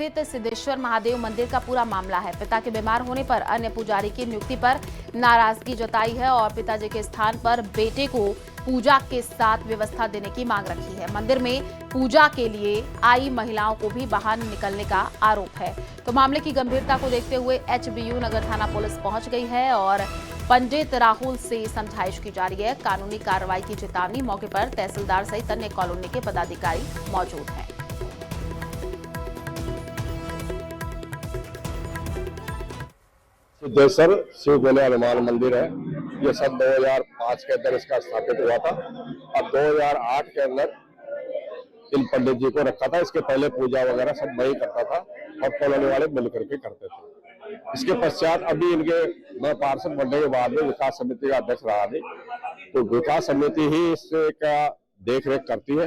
स्थित सिद्धेश्वर महादेव मंदिर का पूरा मामला है। पिता के बीमार होने पर अन्य पुजारी की नियुक्ति पर नाराजगी जताई है और पिताजी के स्थान पर बेटे को पूजा के साथ व्यवस्था देने की मांग रखी है। मंदिर में पूजा के लिए आई महिलाओं को भी बाहर निकलने का आरोप है। तो मामले की गंभीरता को देखते हुए एचबीयू नगर थाना पुलिस पहुंच गई है और पंडित राहुल से समझाइश की जा रही है। कानूनी कार्रवाई की चेतावनी। मौके पर तहसीलदार सहित अन्य कॉलोनी के पदाधिकारी मौजूद हैं। सिद्धेश्वर शिव भोले हनुमान मंदिर है। ये सन 2005 के अंदर इसका स्थापित हुआ था। अब 2008 के अंदर इन पंडित जी को रखा था। इसके पहले पूजा वगैरह सब मैं ही करता था और कॉलोनी वाले मिलकर के करते थे। इसके पश्चात अभी मैं पार्षद बनने के बाद में विकास समिति का अध्यक्ष रहा नहीं, तो विकास समिति ही इसका देख रेख करती है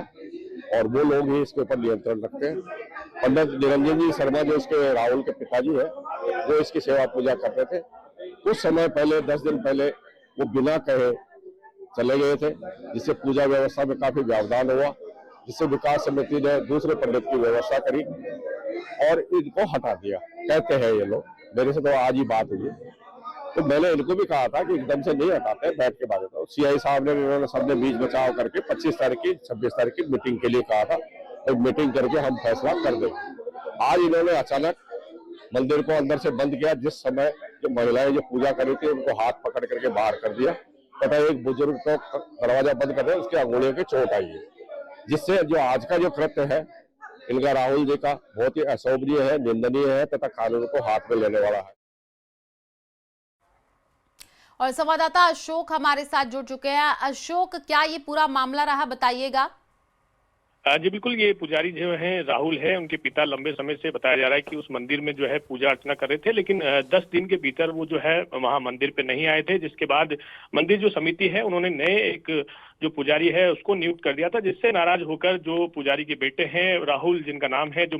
और वो लोग ही इसके ऊपर नियंत्रण रखते हैं। पंडित निरंजन जी शर्मा जो इसके राहुल के पिताजी है, वो इसकी सेवा पूजा करते थे। कुछ समय पहले 10 दिन पहले वो बिना कहे चले गए थे, जिससे पूजा व्यवस्था में काफी व्यवधान हुआ, जिससे विकास समिति ने दूसरे पंडित की व्यवस्था करी और इनको हटा दिया। कहते हैं ये लोग, मेरे से तो आज ही बात हुई, तो मैंने इनको भी कहा था कि एकदम से नहीं हटाते, बैठ के बात होता। सीआई साहब ने इन्होंने सबने बीच बचाव करके 25 तारीख की 26 तारीख की मीटिंग के लिए कहा था, तो मीटिंग करके हम फैसला कर देंगे। आज इन्होंने अचानक मंदिर को अंदर से बंद किया। जिस समय जो महिलाएं जो पूजा कर रही थी उनको हाथ पकड़ करके बाहर कर दिया तथा एक बुजुर्ग को दरवाजा बंद कर दिया, उसके अंगुलियों की चोट आई है, जिससे जो आज का जो कृत्य है इनका राहुल जी का बहुत ही अशोभनीय है, निंदनीय है तथा कानून को हाथ में लेने वाला है। और संवाददाता अशोक हमारे साथ जुड़ चुके हैं। अशोक, क्या ये पूरा मामला रहा, बताइएगा। जी बिल्कुल, ये पुजारी जो हैं राहुल है, उनके पिता लंबे समय से बताया जा रहा है कि उस मंदिर में जो है पूजा अर्चना कर रहे थे, लेकिन 10 दिन के भीतर वो जो है वहां मंदिर पे नहीं आए थे, जिसके बाद मंदिर जो समिति है उन्होंने नए एक जो पुजारी है उसको नियुक्त कर दिया था, जिससे नाराज होकर जो पुजारी के बेटे हैं राहुल जिनका नाम है, जो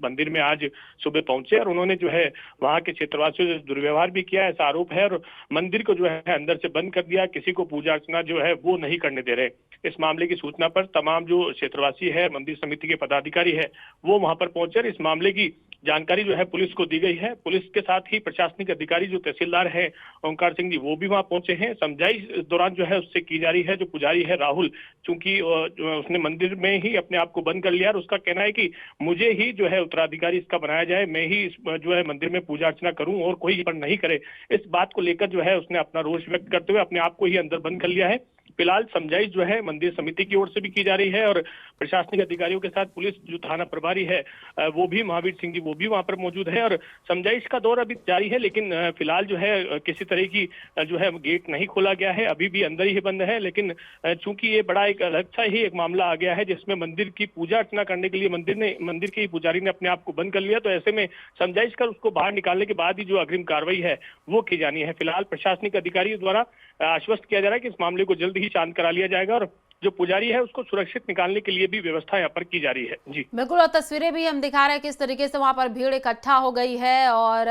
मंदिर में आज सुबह पहुंचे और उन्होंने जो है वहां के क्षेत्रवासियों से दुर्व्यवहार भी किया, ऐसा आरोप है, और मंदिर को जो है अंदर से बंद कर दिया। किसी को पूजा अर्चना जो है वो नहीं करने दे रहे। इस मामले की सूचना पर तमाम जो क्षेत्रवासी है, मंदिर समिति के पदाधिकारी है, वो वहां पर पहुंचे। इस मामले की जानकारी जो है पुलिस को दी गई है। पुलिस के साथ ही प्रशासनिक अधिकारी जो तहसीलदार है ओंकार सिंह जी, वो भी वहां पहुंचे हैं। समझाइश इस दौरान जो है उससे की जा रही है। जो पुजारी है राहुल, चूंकि उसने मंदिर में ही अपने आप को बंद कर लिया और उसका कहना है कि मुझे ही जो है उत्तराधिकारी इसका बनाया जाए, मैं ही जो है मंदिर में पूजा अर्चना करूं और कोई पर नहीं करे। इस बात को लेकर जो है उसने अपना रोष व्यक्त करते हुए अपने आप को ही अंदर बंद कर लिया है। फिलहाल समझाइश जो है मंदिर समिति की ओर से भी की जा रही है और प्रशासनिक अधिकारियों के साथ पुलिस जो थाना प्रभारी है वो भी, महावीर सिंह जी, वो भी वहां पर मौजूद है और समझाइश का दौर अभी जारी है। लेकिन फिलहाल जो है किसी तरह की जो है गेट नहीं खोला गया है, अभी भी अंदर ही बंद है। लेकिन चूंकि ये बड़ा एक अलग सा ही एक मामला आ गया है जिसमें मंदिर की पूजा अर्चना करने के लिए मंदिर के पुजारी ने अपने आप को बंद कर लिया, तो ऐसे में समझाइश कर उसको बाहर निकालने के बाद ही जो अग्रिम कार्रवाई है वो की जानी है। फिलहाल प्रशासनिक अधिकारियों द्वारा आश्वस्त किया जा रहा है कि इस मामले को जल्द ही शांत करा लिया जाएगा और जो पुजारी है उसको सुरक्षित निकालने के लिए भी व्यवस्था यहाँ पर की जा रही है। जी बिल्कुल, और तस्वीरें भी हम दिखा रहे हैं किस तरीके से वहां पर भीड़ इकट्ठा हो गई है और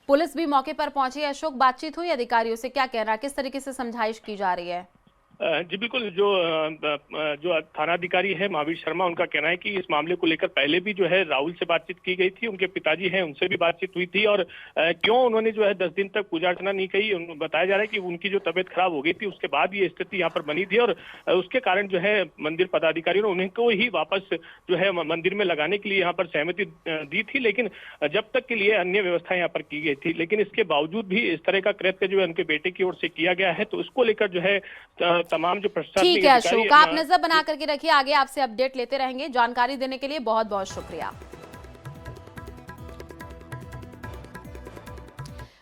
पुलिस भी मौके पर पहुंची है। अशोक, बातचीत हुई अधिकारियों से, क्या कह रहा है, किस तरीके से समझाइश की जा रही है? जी बिल्कुल, जो थानाधिकारी है महावीर शर्मा, उनका कहना है कि इस मामले को लेकर पहले भी जो है राहुल से बातचीत की गई थी, उनके पिताजी हैं उनसे भी बातचीत हुई थी और क्यों उन्होंने जो है 10 दिन तक पूजा अर्चना नहीं की, बताया जा रहा है कि उनकी जो तबीयत खराब हो गई थी उसके बाद ये स्थिति यहाँ पर बनी थी और उसके कारण जो है मंदिर पदाधिकारियों ने उनको ही वापस जो है मंदिर में लगाने के लिए यहाँ पर सहमति दी थी, लेकिन जब तक के लिए अन्य व्यवस्था यहाँ पर की गई थी। लेकिन इसके बावजूद भी इस तरह का कृत्य जो है उनके बेटे की ओर से किया गया है, तो इसको लेकर जो है तमाम जो प्रशासनिक ठीक है अशोक, आप नजर बना करके रखिए, आगे आपसे अपडेट लेते रहेंगे। जानकारी देने के लिए बहुत बहुत शुक्रिया।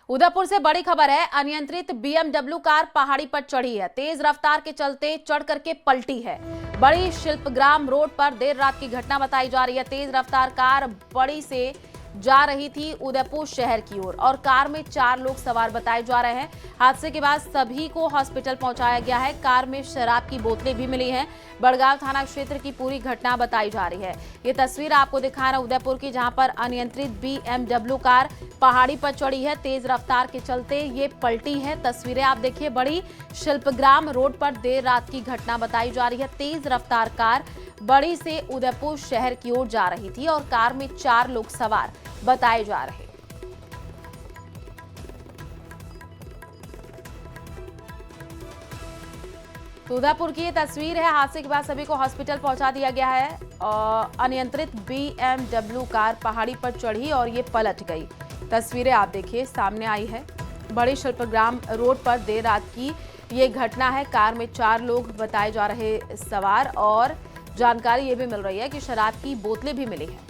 उदयपुर से बड़ी खबर है। अनियंत्रित बीएमडब्ल्यू कार पहाड़ी पर चढ़ी है। तेज रफ्तार के चलते चढ़ करके पलटी है। बड़ी शिल्पग्राम रोड पर देर रात की घटना बताई जा रही है। तेज रफ्तार कार बड़ी से जा रही थी उदयपुर शहर की ओर और कार में 4 लोग सवार बताए जा रहे हैं। हादसे के बाद सभी को हॉस्पिटल पहुंचाया गया है। कार में शराब की बोतलें भी मिली हैं। बड़गांव थाना क्षेत्र की पूरी घटना बताई जा रही है। ये तस्वीर आपको दिखा रहा उदयपुर की, जहां पर अनियंत्रित बीएमडब्ल्यू कार पहाड़ी पर चढ़ी है। तेज रफ्तार के चलते ये पलटी है। तस्वीरें आप देखिए, बड़ी शिल्पग्राम रोड पर देर रात की घटना बताई जा रही है। तेज रफ्तार कार बड़ी से उदयपुर शहर की ओर जा रही थी और कार में 4 लोग सवार बताए जा रहे। तो उदयपुर की ये तस्वीर है। हादसे के बाद सभी को हॉस्पिटल पहुंचा दिया गया है। अनियंत्रित BMW कार पहाड़ी पर चढ़ी और ये पलट गई। तस्वीरें आप देखिए सामने आई है। बड़ी शिल्पग्राम रोड पर देर रात की ये घटना है। कार में 4 लोग बताए जा रहे सवार और जानकारी ये भी मिल रही है कि शराब की बोतलें भी मिली हैं।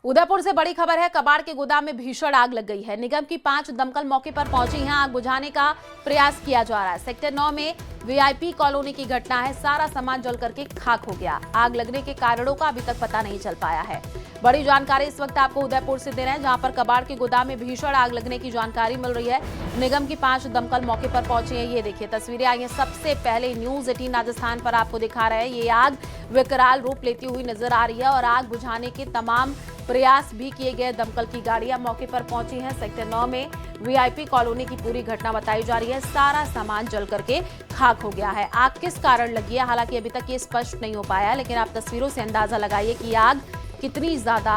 उदयपुर से बड़ी खबर है। कबाड़ के गोदाम में भीषण आग लग गई है। निगम की 5 दमकल मौके पर पहुंची हैं। आग बुझाने का प्रयास किया जा रहा है। सेक्टर 9 में VIP कॉलोनी की घटना है। सारा सामान जल करके खाक हो गया। आग लगने के कारणों का अभी तक पता नहीं चल पाया है। बड़ी जानकारी इस वक्त आपको उदयपुर से दे रहे हैं, जहां पर कबाड़ के गोदाम में भीषण आग लगने की जानकारी मिल रही है। निगम की 5 दमकल मौके पर पहुंची है। ये देखिए तस्वीरें आई हैं। सबसे पहले न्यूज 18 राजस्थान पर आपको दिखा रहे हैं। ये आग विकराल रूप लेती हुई नजर आ रही है और आग बुझाने के तमाम प्रयास भी किए गए। दमकल की गाड़ियां मौके पर पहुंची हैं। सेक्टर 9 में VIP कॉलोनी की पूरी घटना बताई जा रही है। सारा सामान जल करके खाक हो गया है। आग किस कारण लगी है, हालांकि अभी तक ये स्पष्ट नहीं हो पाया, लेकिन आप तस्वीरों से अंदाजा लगाइए कि आग कितनी ज्यादा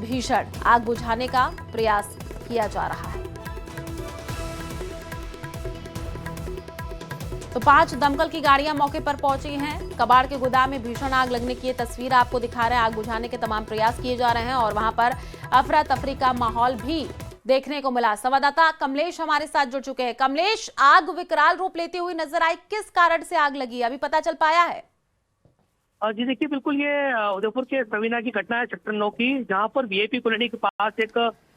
भीषण। आग बुझाने का प्रयास किया जा रहा है। तो 5 दमकल की गाड़ियां मौके पर पहुंची हैं। कबाड़ के गोदाम में भीषण आग लगने की ये तस्वीर आपको दिखा रहे हैं। आग बुझाने के तमाम प्रयास किए जा रहे हैं और वहां पर अफरा तफरी का माहौल भी देखने को मिला। संवाददाता कमलेश हमारे साथ जुड़ चुके हैं। कमलेश, आग विकराल रूप लेती हुई नजर आई, किस कारण से आग लगी अभी पता चल पाया है? जी देखिए, बिल्कुल ये उदयपुर के सवीना की घटना है, सेक्टर 9 की, जहां पर VIP कॉलोनी के पास एक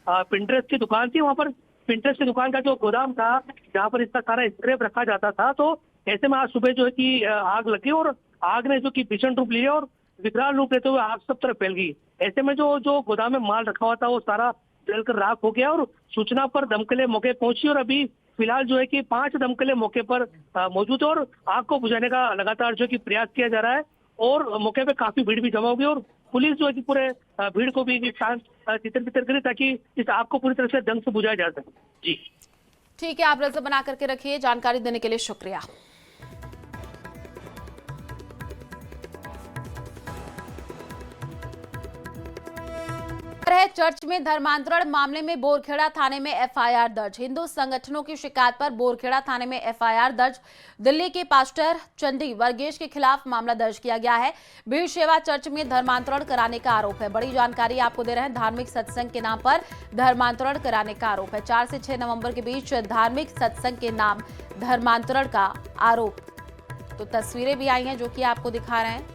पिंटरेस्ट की दुकान थी। वहां पर पिंटरेस्ट की दुकान का जो गोदाम था, जहां पर इसका सारा स्क्रैप रखा जाता था, तो ऐसे में आज सुबह जो है कि आग लगी और आग ने जो कि भीषण रूप लिया और विकराल रूप लेते हुए आग सब तरफ फैल गई। ऐसे में जो गोदाम में माल रखा हुआ था वो सारा जलकर राख हो गया और सूचना पर दमकलें मौके पहुंची और अभी फिलहाल जो है कि 5 दमकलें मौके पर मौजूद है और आग को बुझाने का लगातार जो कि प्रयास किया जा रहा है। और मौके पे काफी भीड़ भी जमा होगी और पुलिस जो है कि पूरे भीड़ को भी शांत तितर करे ताकि इस आग को पूरी तरह से ढंग से बुझाया जा सके। जी ठीक है, आप नजर बना करके रखिए। जानकारी देने के लिए शुक्रिया। चर्च में धर्मांतरण मामले में बोरखेड़ा थाने में FIR दर्ज। हिंदू संगठनों की शिकायत पर बोरखेड़ा थाने में FIR दर्ज। दिल्ली के पास्टर चंडी वर्गेश के खिलाफ मामला दर्ज किया गया है। बीर सेवा चर्च में धर्मांतरण कराने का आरोप है। बड़ी जानकारी आपको दे रहे हैं। धार्मिक सत्संग के नाम पर धर्मांतरण कराने का आरोप है। 4 से 6 नवंबर के बीच धार्मिक सत्संग के नाम धर्मांतरण का आरोप। तो तस्वीरें भी आई हैं जो कि आपको दिखा रहे हैं।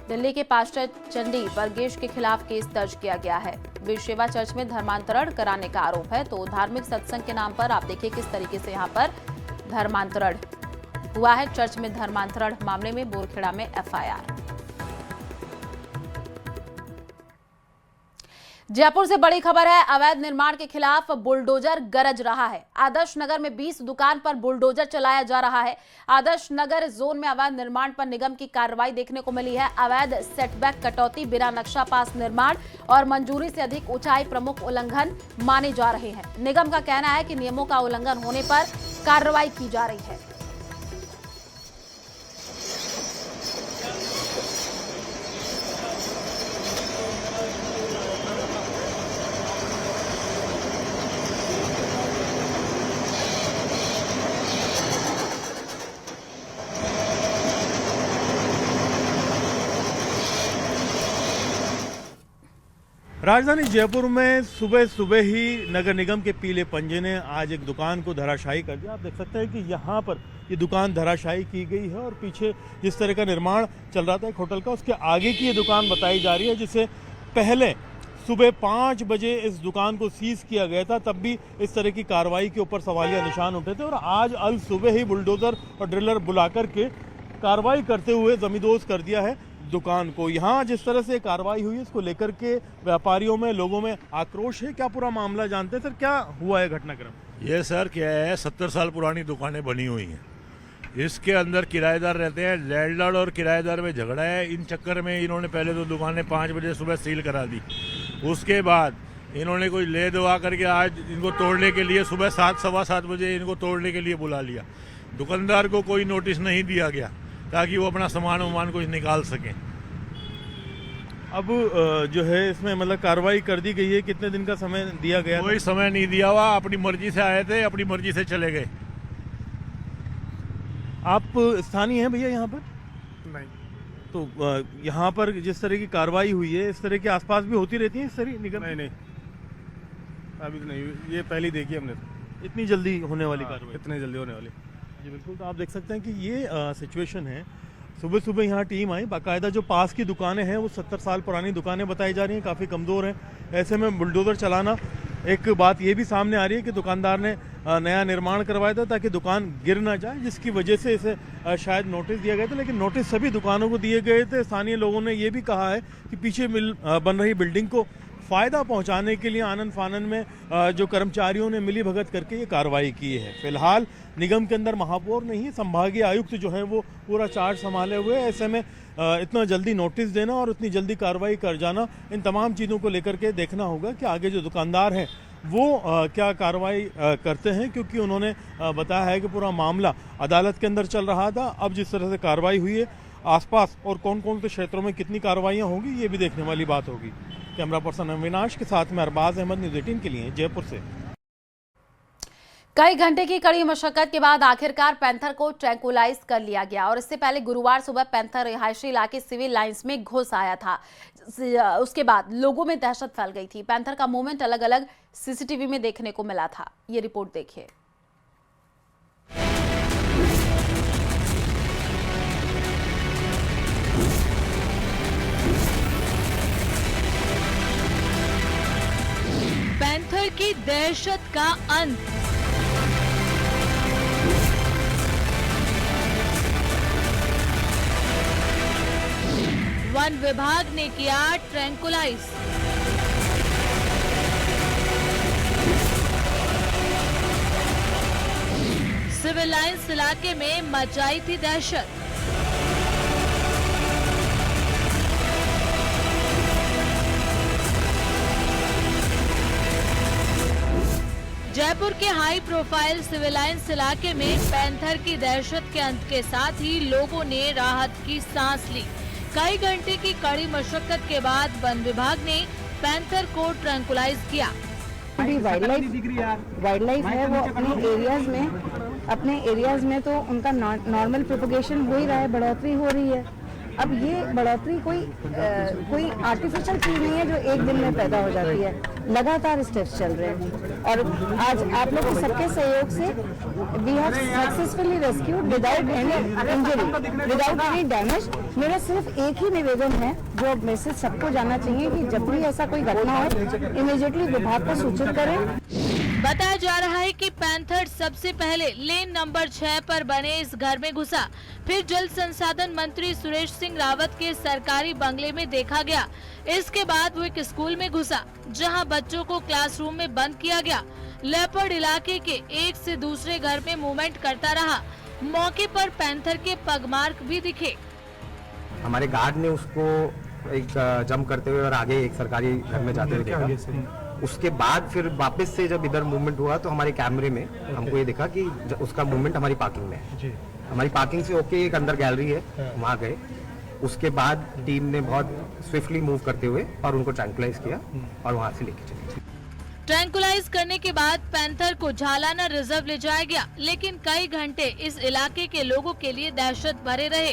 दिल्ली के पास्टर चंडी वर्गेश के खिलाफ केस दर्ज किया गया है। वीर सेवा चर्च में धर्मांतरण कराने का आरोप है। तो धार्मिक सत्संग के नाम पर आप देखिए किस तरीके से यहाँ पर धर्मांतरण हुआ है। चर्च में धर्मांतरण मामले में बोरखेड़ा में FIR। जयपुर से बड़ी खबर है। अवैध निर्माण के खिलाफ बुलडोजर गरज रहा है। आदर्श नगर में 20 दुकान पर बुलडोजर चलाया जा रहा है। आदर्श नगर जोन में अवैध निर्माण पर निगम की कार्रवाई देखने को मिली है। अवैध सेटबैक कटौती, बिना नक्शा पास निर्माण और मंजूरी से अधिक ऊंचाई प्रमुख उल्लंघन माने जा रहे हैं। निगम का कहना है कि नियमों का उल्लंघन होने पर कार्रवाई की जा रही है। राजधानी जयपुर में सुबह सुबह ही नगर निगम के पीले पंजे ने आज एक दुकान को धराशायी कर दिया। आप देख सकते हैं कि यहाँ पर ये दुकान धराशायी की गई है और पीछे जिस तरह का निर्माण चल रहा था एक होटल का, उसके आगे की ये दुकान बताई जा रही है, जिसे पहले सुबह 5 बजे इस दुकान को सीज किया गया था। तब भी इस तरह की कार्रवाई के ऊपर सवालिया निशान उठे थे और आज अल सुबह ही बुलडोजर और ड्रिलर बुला करके कार्रवाई करते हुए जमींदोज कर दिया है दुकान को। यहाँ जिस तरह से कार्रवाई हुई इसको लेकर के व्यापारियों में, लोगों में आक्रोश है। क्या पूरा मामला जानते हैं सर, क्या हुआ है घटनाक्रम? ये सर क्या है, 70 साल पुरानी दुकानें बनी हुई हैं। इसके अंदर किराएदार रहते हैं। लैंडलॉर्ड और किराएदार में झगड़ा है। इन चक्कर में इन्होंने पहले तो दुकानें 5 बजे सुबह सील करा दी। उसके बाद इन्होंने कोई ले दवा करके आज इनको तोड़ने के लिए सुबह 7 सवा 7 बजे इनको तोड़ने के लिए बुला लिया। दुकानदार को कोई नोटिस नहीं दिया गया ताकि वो अपना सामान वामान कुछ निकाल सकें। अब जो है इसमें मतलब कार्रवाई कर दी गई है, कितने दिन का समय दिया गया? कोई समय नहीं दिया हुआ, अपनी मर्जी से आए थे, अपनी मर्जी से चले गए। आप स्थानीय हैं भैया यहाँ पर? नहीं। तो यहाँ पर जिस तरह की कार्रवाई हुई है, इस तरह के आसपास भी होती रहती है इस तरह निगम? नहीं, अभी तो नहीं, ये पहली देखी हमने। इतनी जल्दी होने वाली कार्रवाई? इतने जल्दी होने वाली। जी बिल्कुल। तो आप देख सकते हैं कि ये सिचुएशन है। सुबह सुबह यहाँ टीम आई, बाकायदा जो पास की दुकानें हैं वो 70 साल पुरानी दुकानें बताई जा रही हैं, काफ़ी कमज़ोर हैं। ऐसे में बुलडोज़र चलाना, एक बात ये भी सामने आ रही है कि दुकानदार ने नया निर्माण करवाया था ताकि दुकान गिर ना जाए, जिसकी वजह से इसे शायद नोटिस दिया गया था। लेकिन नोटिस सभी दुकानों को दिए गए थे। स्थानीय लोगों ने ये भी कहा है कि पीछे बन रही बिल्डिंग को फ़ायदा पहुंचाने के लिए आनन फानन में जो कर्मचारियों ने मिली भगत करके ये कार्रवाई की है। फिलहाल निगम के अंदर महापौर नहीं, संभागीय आयुक्त जो है वो पूरा चार्ज संभाले हुए। ऐसे में इतना जल्दी नोटिस देना और इतनी जल्दी कार्रवाई कर जाना, इन तमाम चीज़ों को लेकर के देखना होगा कि आगे जो दुकानदार हैं वो क्या कार्रवाई करते हैं, क्योंकि उन्होंने बताया है कि पूरा मामला अदालत के अंदर चल रहा था। अब जिस तरह से कार्रवाई हुई है, आसपास और कौन कौन से क्षेत्रों में कितनी कार्रवाइयाँ होंगी ये भी देखने वाली बात होगी। कैमरा पर्सन अविनाश के साथ में अरबाज अहमद, न्यूज़ 18 के लिए जयपुर से। कई घंटे की कड़ी मशक्कत के बाद आखिरकार पैंथर को ट्रैंकुलाइज कर लिया गया और इससे पहले गुरुवार सुबह पैंथर रिहायशी इलाके सिविल लाइंस में घुस आया था। उसके बाद लोगों में दहशत फैल गई थी। पैंथर का मूवमेंट अलग अलग सीसीटीवी में देखने को मिला था। ये रिपोर्ट देखिए। पैंथर की दहशत का अंत। वन विभाग ने किया ट्रैंकुलाइज। सिविल लाइंस इलाके में मचाई थी दहशत। जयपुर के हाई प्रोफाइल सिविल लाइंस इलाके में पैंथर की दहशत के अंत के साथ ही लोगों ने राहत की सांस ली। कई घंटे की कड़ी मशक्कत के बाद वन विभाग ने पैंथर को ट्रैंकुलाइज किया। वाइल्ड लाइफ है वो अपने एरियाज में तो उनका नॉर्मल प्रोपगेशन हो ही रहा है, बढ़ोतरी हो रही है। अब ये बढ़ोतरी कोई आर्टिफिशियल चीज नहीं है जो एक दिन में पैदा हो जाती है। लगातार स्टेप्स चल रहे हैं और आज आप लोग के सबके सहयोग से we have successfully rescued without any injury, without any damage. मेरा सिर्फ एक ही निवेदन है जो मैसेज सबको जाना चाहिए कि जब भी ऐसा कोई घटना हो इमीडिएटली विभाग को सूचित करें। बताया जा रहा है कि पैंथर सबसे पहले लेन नंबर 6 पर बने इस घर में घुसा, फिर जल संसाधन मंत्री सुरेश सिंह रावत के सरकारी बंगले में देखा गया। इसके बाद वो एक स्कूल में घुसा जहां बच्चों को क्लासरूम में बंद किया गया। लेपर्ड इलाके के एक से दूसरे घर में मूवमेंट करता रहा। मौके पर पैंथर के पगमार्क भी दिखे। हमारे गार्ड ने उसको एक जंप करते हुए और आगे एक सरकारी घर में जाते हुए देखा। उसके बाद फिर वापस से जब इधर मूवमेंट हुआ तो हमारे कैमरे में हमको ये दिखा कि उसका मूवमेंट हमारी पार्किंग में है। हमारी पार्किंग से होके एक अंदर गैलरी है, वहाँ गए। उसके बाद टीम ने बहुत स्विफ्टली मूव करते हुए और उनको ट्रैंकुलाइज किया और वहाँ से लेके चले। ट्रैंकुलाइज करने के बाद पैंथर को झालाना रिजर्व ले जाया गया, लेकिन कई घंटे इस इलाके के लोगों के लिए दहशत भरे रहे।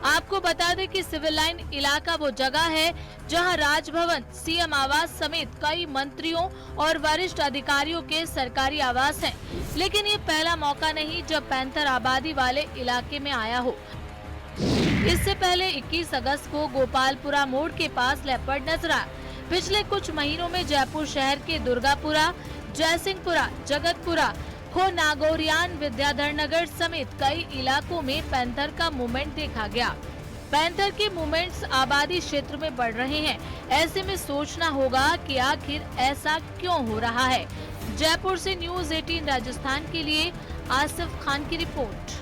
आपको बता दें कि सिविल लाइन इलाका वो जगह है जहां राजभवन, सीएम आवास समेत कई मंत्रियों और वरिष्ठ अधिकारियों के सरकारी आवास हैं। लेकिन ये पहला मौका नहीं जब पैंथर आबादी वाले इलाके में आया हो। इससे पहले 21 अगस्त को गोपालपुरा मोड़ के पास लेपर्ड नजर आया। पिछले कुछ महीनों में जयपुर शहर के दुर्गापुरा, जयसिंहपुरा, जगतपुरा, खो नागौरियान, विद्याधर नगर समेत कई इलाकों में पैंथर का मूवमेंट देखा गया। पैंथर के मूवमेंट्स आबादी क्षेत्र में बढ़ रहे हैं। ऐसे में सोचना होगा कि आखिर ऐसा क्यों हो रहा है। जयपुर से न्यूज़ 18 राजस्थान के लिए आसिफ खान की रिपोर्ट।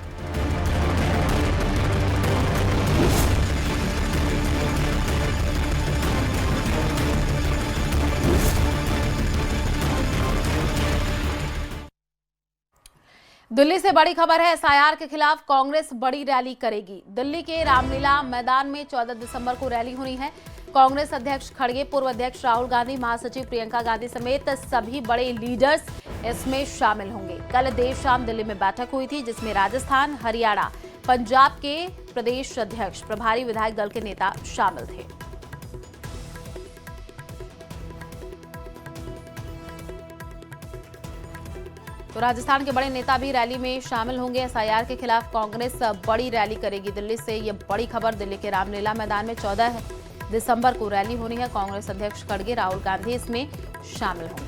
दिल्ली से बड़ी खबर है, एसआईआर के खिलाफ कांग्रेस बड़ी रैली करेगी। दिल्ली के रामलीला मैदान में 14 दिसंबर को रैली होनी है। कांग्रेस अध्यक्ष खड़गे, पूर्व अध्यक्ष राहुल गांधी, महासचिव प्रियंका गांधी समेत सभी बड़े लीडर्स इसमें शामिल होंगे। कल देर शाम दिल्ली में बैठक हुई थी, जिसमें राजस्थान, हरियाणा, पंजाब के प्रदेश अध्यक्ष, प्रभारी विधायक दल के नेता शामिल थे। तो राजस्थान के बड़े नेता भी रैली में शामिल होंगे। एसआईआर के खिलाफ कांग्रेस बड़ी रैली करेगी। दिल्ली से ये बड़ी खबर, दिल्ली के रामलीला मैदान में 14 दिसंबर को रैली होनी है। कांग्रेस अध्यक्ष खड़गे, राहुल गांधी इसमें शामिल होंगे।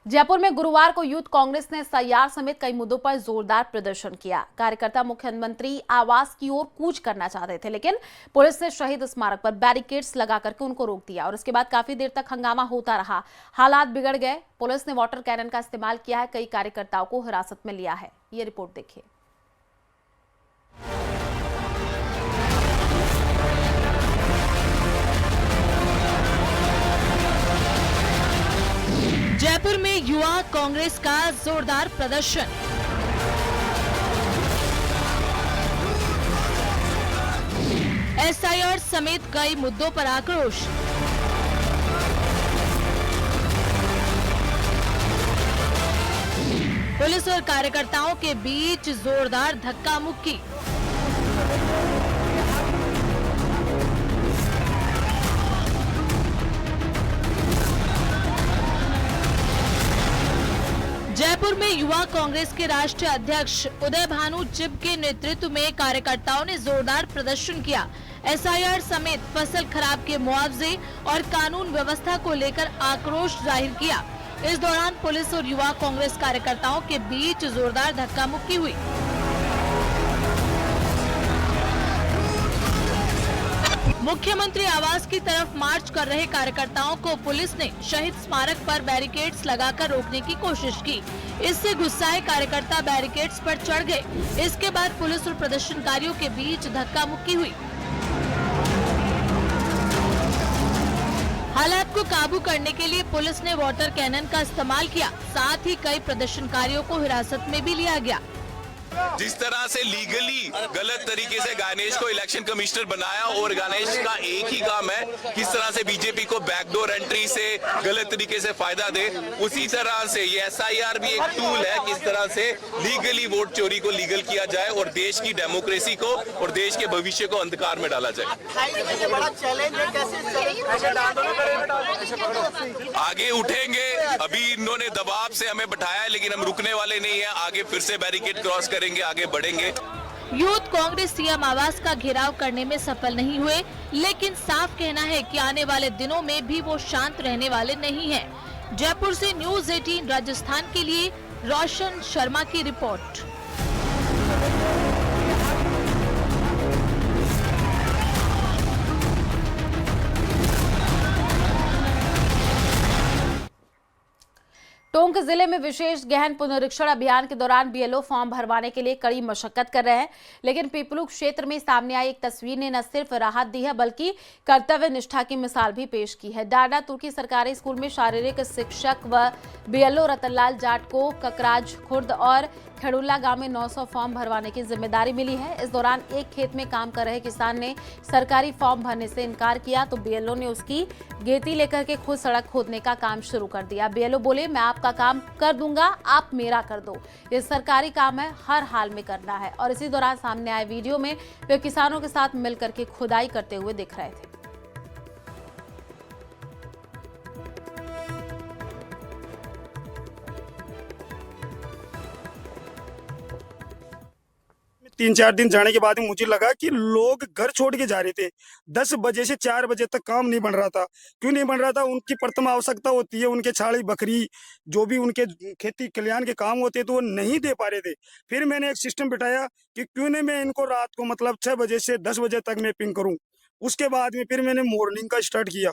जयपुर में गुरुवार को यूथ कांग्रेस ने एसआईआर समेत कई मुद्दों पर जोरदार प्रदर्शन किया। कार्यकर्ता मुख्यमंत्री आवास की ओर कूच करना चाहते थे, लेकिन पुलिस ने शहीद स्मारक पर बैरिकेड्स लगा करके उनको रोक दिया और उसके बाद काफी देर तक हंगामा होता रहा। हालात बिगड़ गए। पुलिस ने वाटर कैनन का इस्तेमाल किया है, कई कार्यकर्ताओं को हिरासत में लिया है। ये रिपोर्ट देखिए। जयपुर में युवा कांग्रेस का जोरदार प्रदर्शन। एसआईआर समेत कई मुद्दों पर आक्रोश। पुलिस और कार्यकर्ताओं के बीच जोरदार धक्का मुक्की। जयपुर में युवा कांग्रेस के राष्ट्रीय अध्यक्ष उदय भानु चिब के नेतृत्व में कार्यकर्ताओं ने जोरदार प्रदर्शन किया। एसआईआर समेत फसल खराब के मुआवजे और कानून व्यवस्था को लेकर आक्रोश जाहिर किया। इस दौरान पुलिस और युवा कांग्रेस कार्यकर्ताओं के बीच जोरदार धक्का मुक्की हुई। मुख्यमंत्री आवास की तरफ मार्च कर रहे कार्यकर्ताओं को पुलिस ने शहीद स्मारक पर बैरिकेड्स लगाकर रोकने की कोशिश की। इससे गुस्साए कार्यकर्ता बैरिकेड्स पर चढ़ गए। इसके बाद पुलिस और प्रदर्शनकारियों के बीच धक्का मुक्की हुई। हालात को काबू करने के लिए पुलिस ने वाटर कैनन का इस्तेमाल किया। साथ ही कई प्रदर्शनकारियों को हिरासत में भी लिया गया। जिस तरह से लीगली गलत तरीके से गणेश को इलेक्शन कमिश्नर बनाया और गणेश का एक ही काम है किस तरह से बीजेपी को बैकडोर एंट्री से गलत तरीके से फायदा दे, उसी तरह से ये एसआईआर भी एक टूल है किस तरह से लीगली वोट चोरी को लीगल किया जाए और देश की डेमोक्रेसी को और देश के भविष्य को अंधकार में डाला जाए। आगे उठेंगे। अभी इन्होंने दबाव से हमें बैठाया है, लेकिन हम रुकने वाले नहीं है। आगे फिर से बैरिकेड क्रॉस करेंगे, आगे बढ़ेंगे। यूथ कांग्रेस सीएम आवास का घेराव करने में सफल नहीं हुए, लेकिन साफ कहना है कि आने वाले दिनों में भी वो शांत रहने वाले नहीं हैं। जयपुर से न्यूज़ 18 राजस्थान के लिए रोशन शर्मा की रिपोर्ट। टोंक जिले में विशेष गहन पुनरीक्षण अभियान के दौरान बीएलओ फॉर्म भरवाने के लिए कड़ी मशक्कत कर रहे हैं, लेकिन पीपलू क्षेत्र में सामने आई एक तस्वीर ने न सिर्फ राहत दी है बल्कि कर्तव्य निष्ठा की मिसाल भी पेश की है। डाडा तुर्की सरकारी स्कूल में शारीरिक शिक्षक व बीएलओ रतनलाल जाट को ककराज खुर्द और खड़ुल्ला गांव में 900 फॉर्म भरवाने की जिम्मेदारी मिली है। इस दौरान एक खेत में काम कर रहे किसान ने सरकारी फॉर्म भरने से इनकार किया तो बीएलओ ने उसकी गेती लेकर के खुद सड़क खोदने का काम शुरू कर दिया। बीएलओ बोले, मैं आपका काम कर दूंगा, आप मेरा कर दो। ये सरकारी काम है, हर हाल में करना है। और इसी दौरान सामने आए वीडियो में वे किसानों के साथ मिलकर के खुदाई करते हुए दिख रहे थे। 3-4 दिन जाने के बाद मुझे लगा कि लोग घर छोड़ के जा रहे थे। 10 बजे से 4 बजे तक काम नहीं बन रहा था। क्यों नहीं बन रहा था? उनकी प्रथम आवश्यकता होती है, उनके छाड़ी बकरी जो भी उनके खेती कल्याण के काम होते तो वो नहीं दे पा रहे थे। फिर मैंने एक सिस्टम बिठाया कि क्यों नहीं मैं इनको रात को मतलब 6 बजे से 10 बजे तक मैं पिंग करूं। उसके बाद में फिर मैंने मॉर्निंग का स्टार्ट किया।